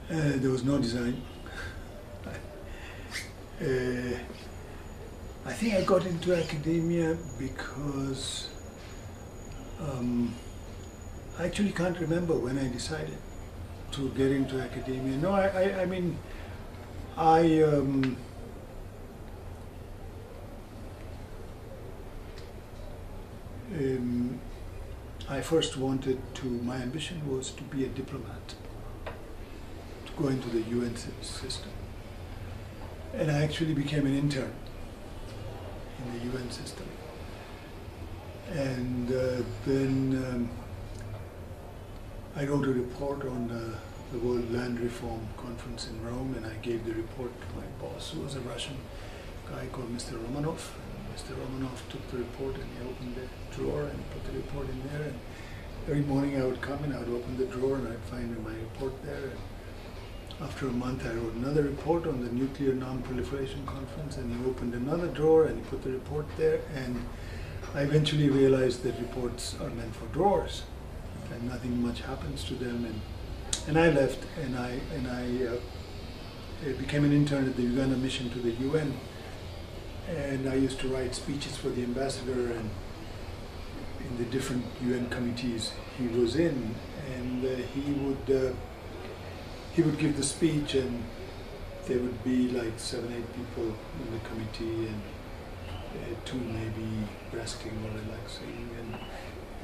There was no design. I think I got into academia because I actually can't remember when I decided to get into academia. No, I mean, I first wanted to, my ambition was to be a diplomat, to go into the UN system. And I actually became an intern in the UN system. And then I wrote a report on the World Land Reform Conference in Rome, and I gave the report to my boss, who was a Russian guy called Mr. Romanov. Mr. Romanov took the report and he opened the drawer and put the report in there. And every morning I would come and I would open the drawer and I'd find my report there. And after a month I wrote another report on the Nuclear Non-Proliferation Conference, and he opened another drawer and he put the report there. And I eventually realized that reports are meant for drawers and nothing much happens to them. And I left and I became an intern at the Uganda mission to the UN. And I used to write speeches for the ambassador and in the different UN committees he was in. And he would give the speech, and there would be like 7, 8 people in the committee, and 2 maybe resting or relaxing.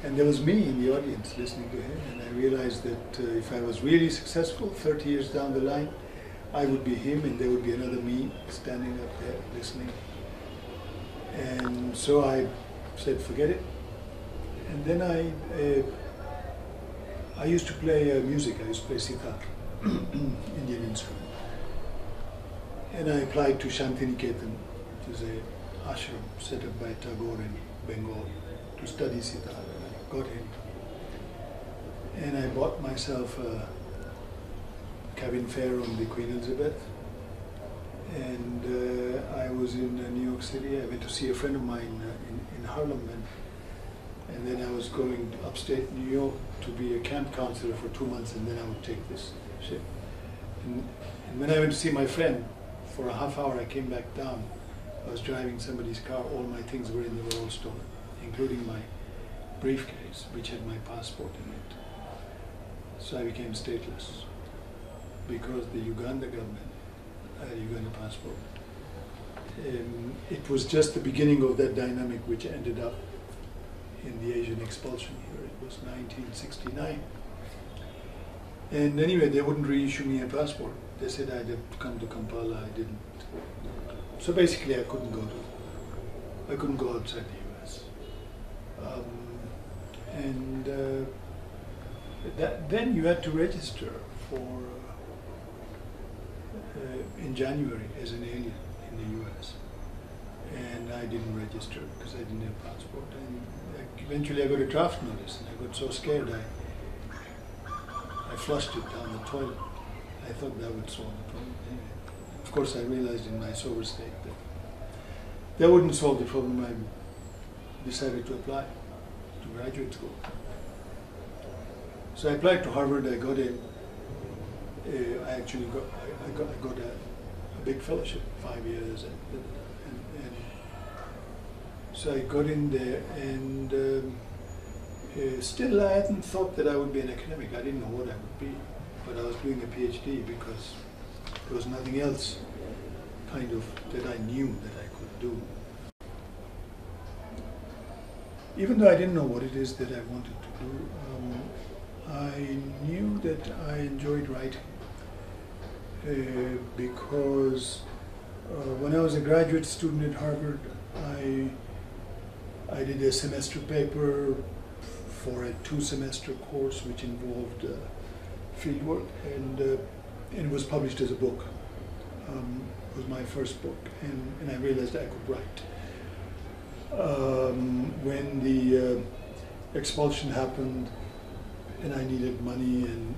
And there was me in the audience listening to him. And I realized that if I was really successful 30 years down the line, I would be him and there would be another me standing up there listening. And so I said, forget it. And then I used to play music. I used to play sitar, Indian instrument. And I applied to Shantiniketan, which is an ashram set up by Tagore in Bengal, to study sitar. And I got in. And I bought myself a cabin fare on the Queen Elizabeth. And I was in New York City. I went to see a friend of mine in Harlem, and then I was going upstate New York to be a camp counselor for 2 months, and then I would take this ship. And when I went to see my friend, for a half hour I came back down. I was driving somebody's car, all my things were in, they were all stolen, including my briefcase, which had my passport in it. So I became stateless, because the Uganda government had a Uganda passport. It was just the beginning of that dynamic which ended up in the Asian expulsion here. It was 1969. And anyway, they wouldn't reissue me a passport. They said I'd have to come to Kampala. I didn't. So basically I couldn't go outside the US. Then you had to register for in January as an alien in the US. And I didn't register because I didn't have a passport. And eventually I got a draft notice, and I got so scared I flushed it down the toilet. I thought that would solve the problem. Anyway, of course I realized in my sober state that that wouldn't solve the problem. I decided to apply to graduate school. So I applied to Harvard. I got in. I actually got a big fellowship, 5 years, and so I got in there, and still I hadn't thought that I would be an academic. I didn't know what I would be, but I was doing a PhD because there was nothing else kind of that I knew that I could do. Even though I didn't know what it is that I wanted to do, I knew that I enjoyed writing. Because when I was a graduate student at Harvard, I did a semester paper for a 2-semester course which involved fieldwork, and it was published as a book. It was my first book, and I realized I could write. When the expulsion happened and I needed money, and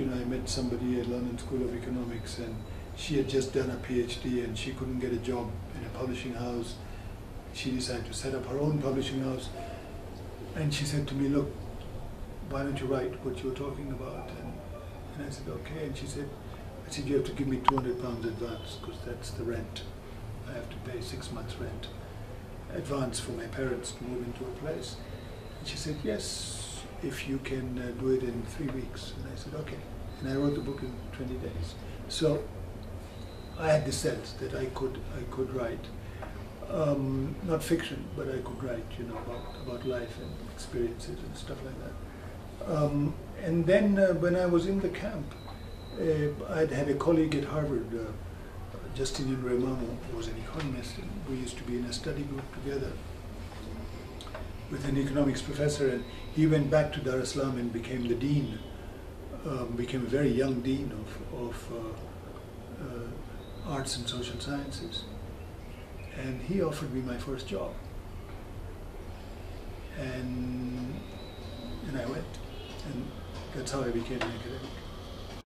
I met somebody at London School of Economics, and she had just done a PhD and she couldn't get a job in a publishing house. She decided to set up her own publishing house, and she said to me, look, why don't you write what you're talking about? And I said, okay. And she said, He said, you have to give me £200 advance because that's the rent. I have to pay 6 months rent advance for my parents to move into a place. And she said, yes, if you can do it in 3 weeks. And I said, okay. And I wrote the book in 20 days. So I had the sense that I could write, not fiction, but I could write, you know, about life and experiences and stuff like that. And then when I was in the camp, I'd had a colleague at Harvard, Justinian Raymamo, who was an economist, and we used to be in a study group together with an economics professor, and he went back to Dar es Salaam and became the dean, became a very young dean of arts and social sciences. And he offered me my first job. And I went. And that's how I became an academic.